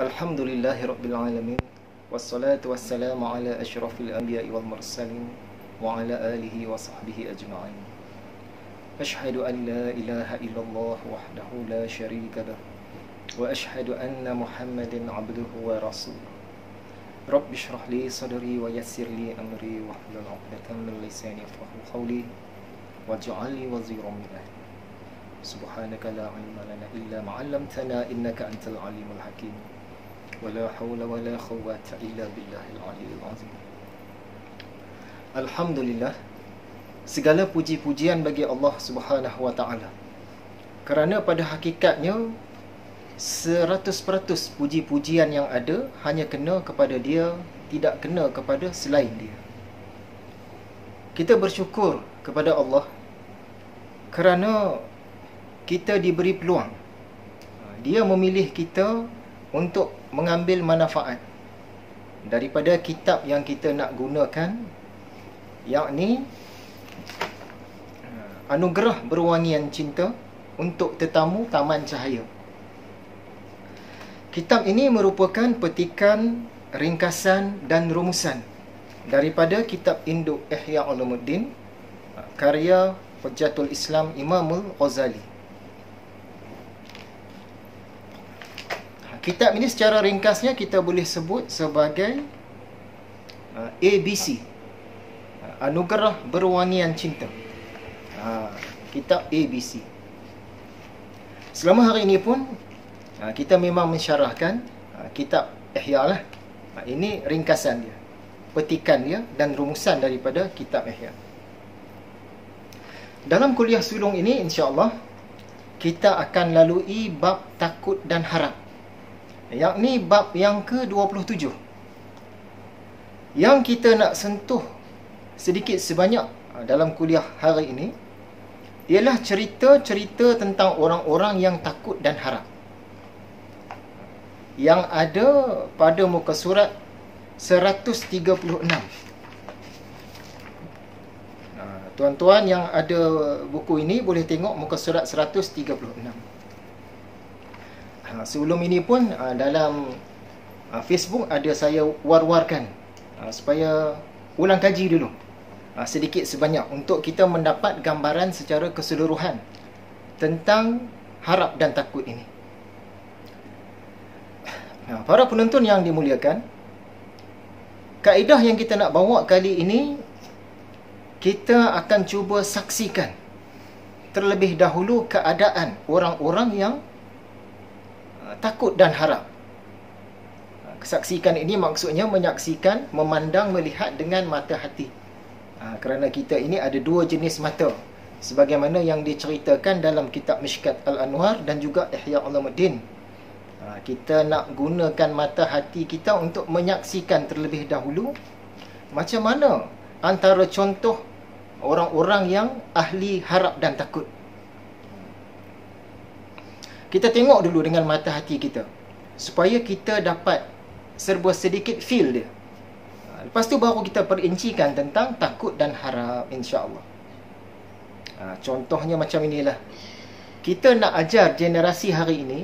Alhamdulillahi Rabbil Alamin. Wassalatu wassalamu ala ashrafil anbiya'i wal mursalin wa ala alihi wa sahbihi ajma'in. Ashhadu an la ilaha illallah wahdahu la sharika lah wa ashhadu anna Muhammadan abduhu wa rasuluh. Rabbi shrah li sadri wa yassir li amri wa hlul 'uqdatam min lisani yafqahu qawli waj'al li waziran min ahli. Subhanaka la ilma lana illa ma 'allamtana innaka antal alimul hakim. Wala hawla wala quwwata illa billahil aliyyil azim. Alhamdulillah, segala puji-pujian bagi Allah Subhanahu wa taala. Kerana pada hakikatnya 100% puji-pujian yang ada hanya kena kepada Dia, tidak kena kepada selain Dia. Kita bersyukur kepada Allah kerana kita diberi peluang. Dia memilih kita untuk mengambil manfaat daripada kitab yang kita nak gunakan, yakni anugerah berwangian cinta untuk tetamu Taman Cahaya. Kitab ini merupakan petikan, ringkasan dan rumusan daripada kitab induk Ihya Ulumuddin karya Hujjatul Islam Imamul Ghazali. Kitab ini secara ringkasnya kita boleh sebut sebagai ABC, Anugerah Berwangian Cinta. Kitab ABC. Selama hari ini pun kita memang mensyarahkan kitab Ihya lah. Ini ringkasan dia, petikan dia dan rumusan daripada kitab Ihya. Dalam kuliah sulung ini insya-Allah kita akan lalui bab takut dan harap, yakni bab yang ke-27. Yang kita nak sentuh sedikit sebanyak dalam kuliah hari ini ialah cerita-cerita tentang orang-orang yang takut dan harap yang ada pada muka surat 136. Tuan-tuan yang ada buku ini boleh tengok muka surat 136. Sebelum ini pun dalam Facebook ada saya war-warkan supaya ulang kaji dulu sedikit sebanyak untuk kita mendapat gambaran secara keseluruhan tentang harap dan takut ini. Para penonton yang dimuliakan, kaedah yang kita nak bawa kali ini, kita akan cuba saksikan terlebih dahulu keadaan orang-orang yang takut dan harap. Kesaksikan ini maksudnya menyaksikan, memandang, melihat dengan mata hati. Kerana kita ini ada dua jenis mata, sebagaimana yang diceritakan dalam kitab Mishkat Al-Anwar dan juga Ihya Ulumuddin. Kita nak gunakan mata hati kita untuk menyaksikan terlebih dahulu macam mana antara contoh orang-orang yang ahli harap dan takut. Kita tengok dulu dengan mata hati kita supaya kita dapat serba sedikit feel dia. Lepas tu baru kita perincikan tentang takut dan harap, insya-Allah. Contohnya macam inilah. Kita nak ajar generasi hari ini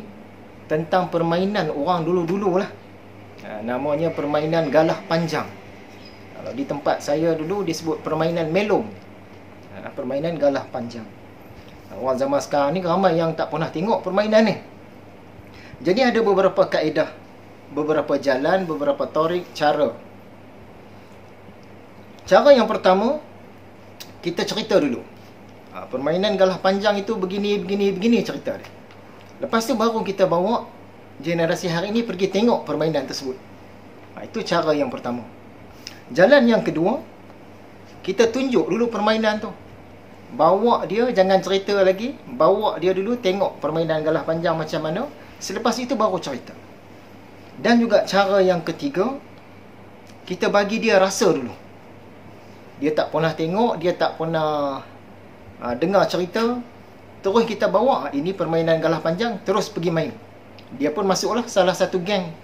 tentang permainan orang dulu-dulu lah. Namanya permainan galah panjang. Kalau di tempat saya dulu disebut permainan melong. Permainan galah panjang. Orang zaman sekarang ni ramai yang tak pernah tengok permainan ni. Jadi ada beberapa kaedah, beberapa jalan, beberapa tarik, cara. Cara yang pertama, kita cerita dulu. Permainan galah panjang itu begini cerita dia. Lepas tu baru kita bawa generasi hari ini pergi tengok permainan tersebut. Itu cara yang pertama. Jalan yang kedua, kita tunjuk dulu permainan tu. Bawa dia, jangan cerita lagi. Bawa dia dulu tengok permainan galah panjang macam mana. Selepas itu baru cerita. Dan juga cara yang ketiga, kita bagi dia rasa dulu. Dia tak pernah tengok, dia tak pernah dengar cerita. Terus kita bawa, ini permainan galah panjang, terus pergi main. Dia pun masuklah salah satu geng.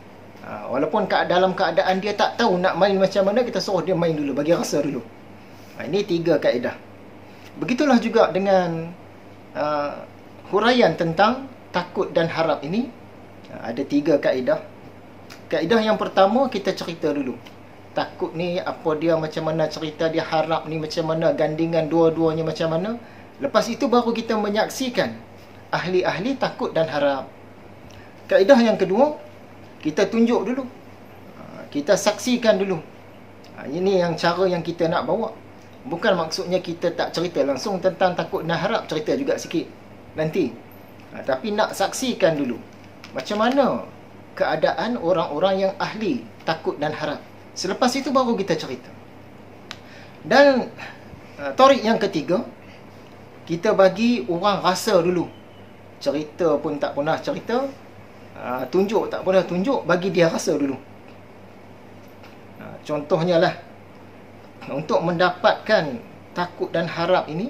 Walaupun dalam keadaan dia tak tahu nak main macam mana, kita suruh dia main dulu, bagi rasa dulu. Ini 3 kaedah. Begitulah juga dengan huraian tentang takut dan harap ini. Ada 3 kaedah. Kaedah yang pertama, kita cerita dulu. Takut ni apa dia, macam mana cerita dia, harap ni macam mana, gandingan dua-duanya macam mana. Lepas itu baru kita menyaksikan ahli-ahli takut dan harap. Kaedah yang kedua, kita tunjuk dulu. Kita saksikan dulu. Ini yang cara yang kita nak bawa. Bukan maksudnya kita tak cerita langsung tentang takut dan harap, cerita juga sikit nanti. Tapi nak saksikan dulu macam mana keadaan orang-orang yang ahli takut dan harap. Selepas itu baru kita cerita. Dan tarik yang ketiga, kita bagi orang rasa dulu. Cerita pun tak pernah cerita, tunjuk tak pernah tunjuk, bagi dia rasa dulu. Contohnya lah, untuk mendapatkan takut dan harap ini,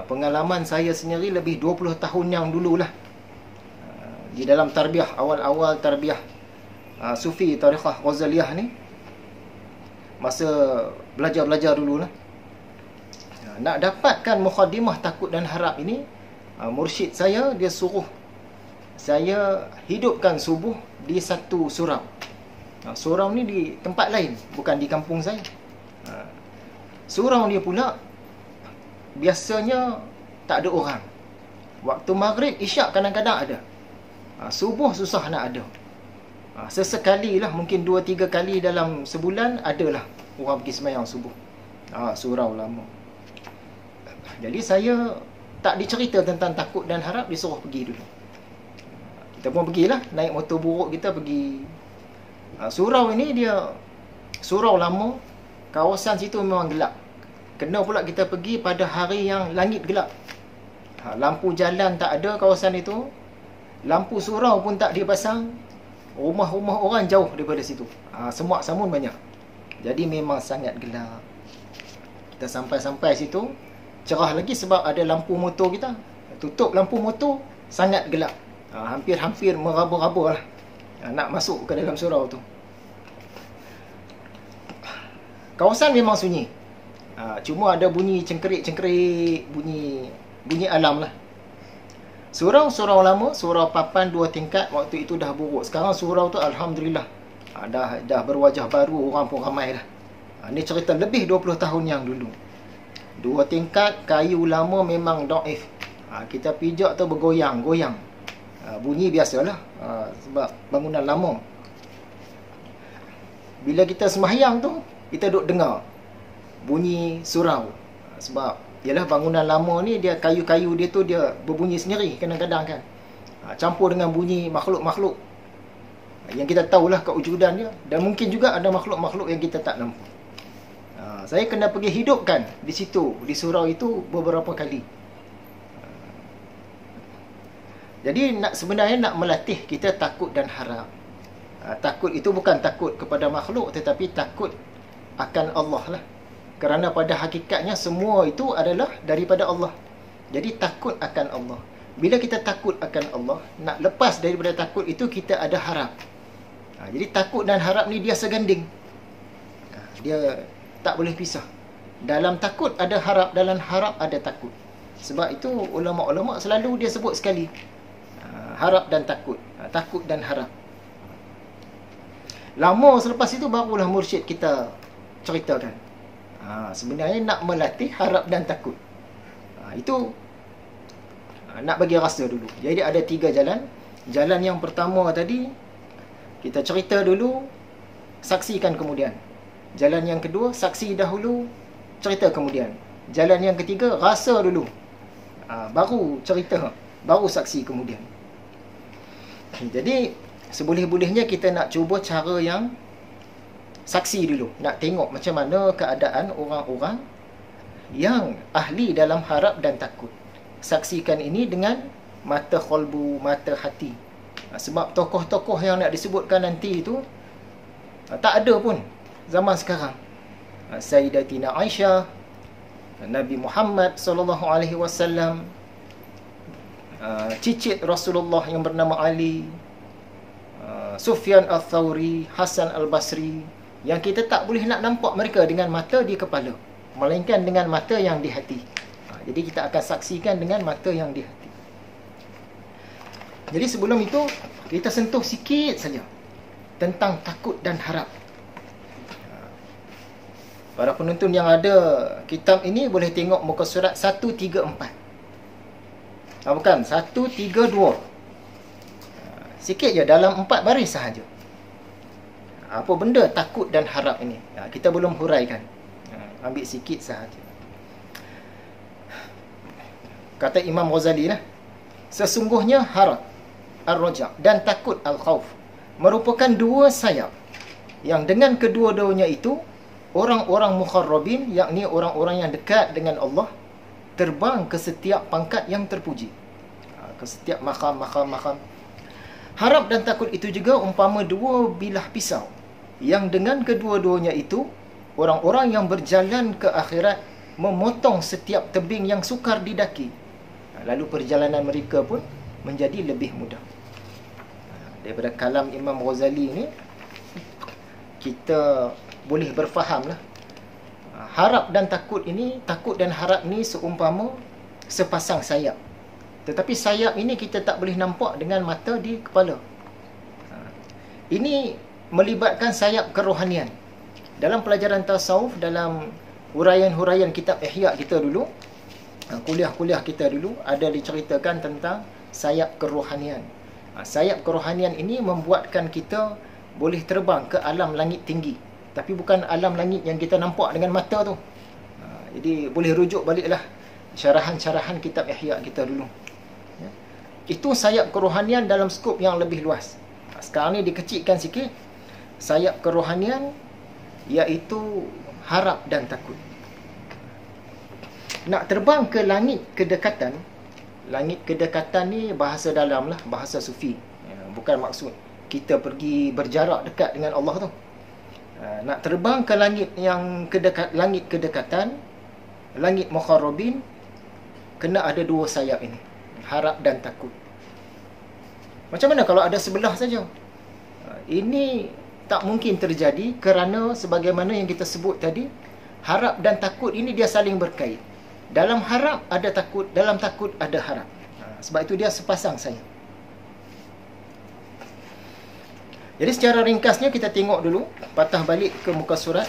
pengalaman saya sendiri lebih 20 tahun yang dululah. Di dalam tarbiyah, awal-awal tarbiyah Sufi Tariqah Ghazaliyah ni, masa belajar-belajar dululah, nak dapatkan mukhadimah takut dan harap ini, mursyid saya, dia suruh saya hidupkan subuh di satu surau. Surau ni di tempat lain, bukan di kampung saya. Surau dia pula biasanya tak ada orang. Waktu maghrib, isyak kadang-kadang ada. Subuh susah nak ada. Sesekali lah, mungkin 2-3 kali dalam sebulan adalah orang pergi sembahyang subuh. Surau lama. Jadi saya tak dicerita tentang takut dan harap, disuruh pergi dulu. Kita pun pergilah, naik motor buruk kita pergi. Surau ini dia surau lama, kawasan situ memang gelap. Kena pula kita pergi pada hari yang langit gelap. Lampu jalan tak ada kawasan itu. Lampu surau pun tak dipasang. Rumah-rumah orang jauh daripada situ. Semak samun banyak. Jadi memang sangat gelap. Kita sampai-sampai situ, cerah lagi sebab ada lampu motor kita. Tutup lampu motor, sangat gelap. Hampir-hampir meraba-raba lah nak masuk ke dalam surau tu. Kawasan memang sunyi. Cuma ada bunyi cengkerik-cengkerik, bunyi alam lah. Surau lama, surau papan 2 tingkat, waktu itu dah buruk. Sekarang surau tu alhamdulillah dah berwajah baru, orang pun ramai lah. Ni cerita lebih 20 tahun yang dulu. 2 tingkat, kayu lama memang daif. Kita pijak tu bergoyang-goyang. Bunyi biasalah, sebab bangunan lama. Bila kita sembahyang tu, kita duk dengar bunyi surau. Sebab ialah bangunan lama ni, dia kayu-kayu dia tu dia berbunyi sendiri kadang-kadang kan. Campur dengan bunyi makhluk-makhluk yang kita tahulah kewujudan dia. Dan mungkin juga ada makhluk-makhluk yang kita tak nampak. Saya kena pergi hidupkan di situ, di surau itu beberapa kali. Jadi sebenarnya nak melatih kita takut dan harap. Takut itu bukan takut kepada makhluk, tetapi takut akan Allah lah. Kerana pada hakikatnya semua itu adalah daripada Allah. Jadi takut akan Allah. Bila kita takut akan Allah, nak lepas daripada takut itu, kita ada harap. Jadi takut dan harap ni dia seganding. Dia tak boleh pisah. Dalam takut ada harap, dalam harap ada takut. Sebab itu ulama-ulama selalu dia sebut sekali, harap dan takut. Takut dan harap. Lama selepas itu barulah mursyid kita ceritakan. Sebenarnya nak melatih harap dan takut. Itu nak bagi rasa dulu. Jadi ada 3 jalan. Jalan yang pertama tadi, kita cerita dulu, saksikan kemudian. Jalan yang kedua, saksi dahulu, cerita kemudian. Jalan yang ketiga, rasa dulu, baru cerita, baru saksi kemudian. Jadi seboleh-bolehnya kita nak cuba cara yang saksi dulu. Nak tengok macam mana keadaan orang-orang yang ahli dalam harap dan takut. Saksikan ini dengan mata qalbu, mata hati. Sebab tokoh-tokoh yang nak disebutkan nanti itu tak ada pun zaman sekarang. Sayyidatina Aisyah, Nabi Muhammad SAW, cicit Rasulullah yang bernama Ali, Sufyan al-Thawri, Hasan al-Basri, yang kita tak boleh nak nampak mereka dengan mata di kepala, melainkan dengan mata yang di hati. Jadi kita akan saksikan dengan mata yang di hati. Jadi sebelum itu, kita sentuh sikit saja tentang takut dan harap. Para penonton yang ada kitab ini boleh tengok muka surat 134. Bukan, 132. Sikit je, dalam 4 baris sahaja. Apa benda takut dan harap ini? Kita belum huraikan. Ambil sikit sahaja. Kata Imam Ghazali lah, sesungguhnya harap, ar-raja' dan takut al-khauf merupakan dua sayap yang dengan kedua-duanya itu orang-orang mukharrabin, yakni orang-orang yang dekat dengan Allah, terbang ke setiap pangkat yang terpuji, ke setiap maqam. Harap dan takut itu juga umpama dua bilah pisau yang dengan kedua-duanya itu orang-orang yang berjalan ke akhirat memotong setiap tebing yang sukar didaki, lalu perjalanan mereka pun menjadi lebih mudah. Daripada kalam Imam Ghazali ni kita boleh berfahamlah, harap dan takut ini, takut dan harap ni seumpama sepasang sayap. Tetapi sayap ini kita tak boleh nampak dengan mata di kepala. Ini melibatkan sayap kerohanian. Dalam pelajaran tasawuf, dalam huraian-huraian kitab Ihya kita dulu, kuliah-kuliah kita dulu, ada diceritakan tentang sayap kerohanian. Sayap kerohanian ini membuatkan kita boleh terbang ke alam langit tinggi, tapi bukan alam langit yang kita nampak dengan mata tu. Jadi boleh rujuk baliklah syarahan-syarahan kitab Ihya kita dulu. Itu sayap kerohanian dalam skop yang lebih luas. Sekarang ni dikecilkan sikit. Sayap kerohanian iaitu harap dan takut. Nak terbang ke langit kedekatan. Langit kedekatan ni bahasa dalam lah, bahasa sufi. Bukan maksud kita pergi berjarak dekat dengan Allah tu. Nak terbang ke langit yang langit kedekatan, langit mukharrabin, kena ada dua sayap ini, harap dan takut. Macam mana kalau ada sebelah saja? Ini tak mungkin terjadi kerana sebagaimana yang kita sebut tadi, harap dan takut ini dia saling berkait. Dalam harap ada takut, dalam takut ada harap. Sebab itu dia sepasang sayap. Jadi secara ringkasnya kita tengok dulu, patah balik ke muka surat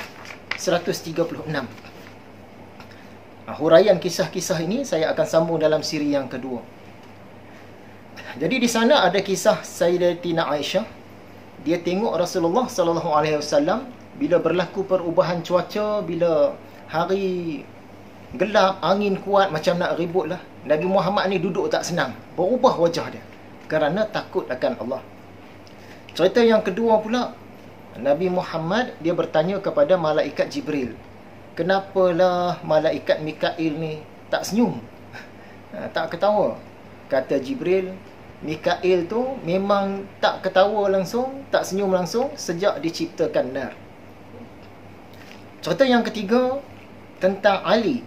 136. Huraian kisah-kisah ini saya akan sambung dalam siri yang kedua. Jadi di sana ada kisah Sayyidatina Aisyah. Dia tengok Rasulullah sallallahu alaihi wasallam bila berlaku perubahan cuaca, bila hari gelap, angin kuat macam nak ribut lah. Nabi Muhammad ni duduk tak senang, berubah wajah dia kerana takut akan Allah. Cerita yang kedua pula, Nabi Muhammad dia bertanya kepada malaikat Jibril, kenapalah malaikat Mikail ni tak senyum, tak ketawa? Kata Jibril, Mikail tu memang tak ketawa langsung, tak senyum langsung sejak diciptakan nar. Cerita yang ketiga tentang Ali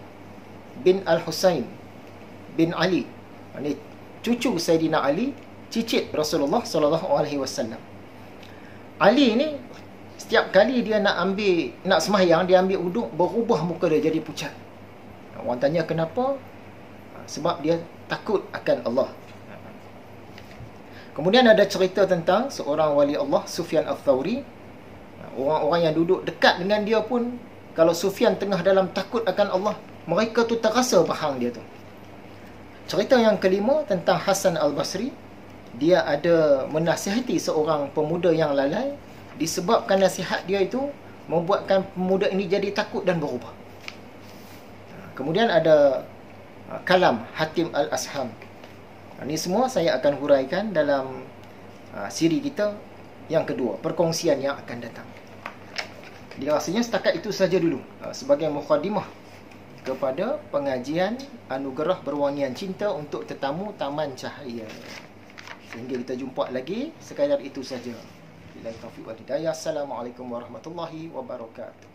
bin Al-Husain bin Ali. Ini cucu Sayyidina Ali, cicit Rasulullah sallallahu alaihi wasallam. Ali ni setiap kali dia nak sembahyang, dia ambil wuduk, berubah muka dia jadi pucat. Orang tanya kenapa? Sebab dia takut akan Allah. Kemudian ada cerita tentang seorang wali Allah, Sufyan al-Thawri. Orang-orang yang duduk dekat dengan dia pun, kalau Sufyan tengah dalam takut akan Allah, mereka tu terasa bahang dia tu. Cerita yang kelima tentang Hasan al-Basri. Dia ada menasihati seorang pemuda yang lalai. Disebabkan nasihat dia itu membuatkan pemuda ini jadi takut dan berubah. Kemudian ada kalam Hatim al-Asham. Ini semua saya akan huraikan dalam siri kita yang kedua, perkongsian yang akan datang. Jadi rasanya setakat itu saja dulu sebagai mukadimah kepada pengajian Anugerah Berwangian Cinta untuk tetamu Taman Cahaya. Sehingga kita jumpa lagi, sekadar itu saja. Billahi taufiq wal hidayah. Assalamualaikum warahmatullahi wabarakatuh.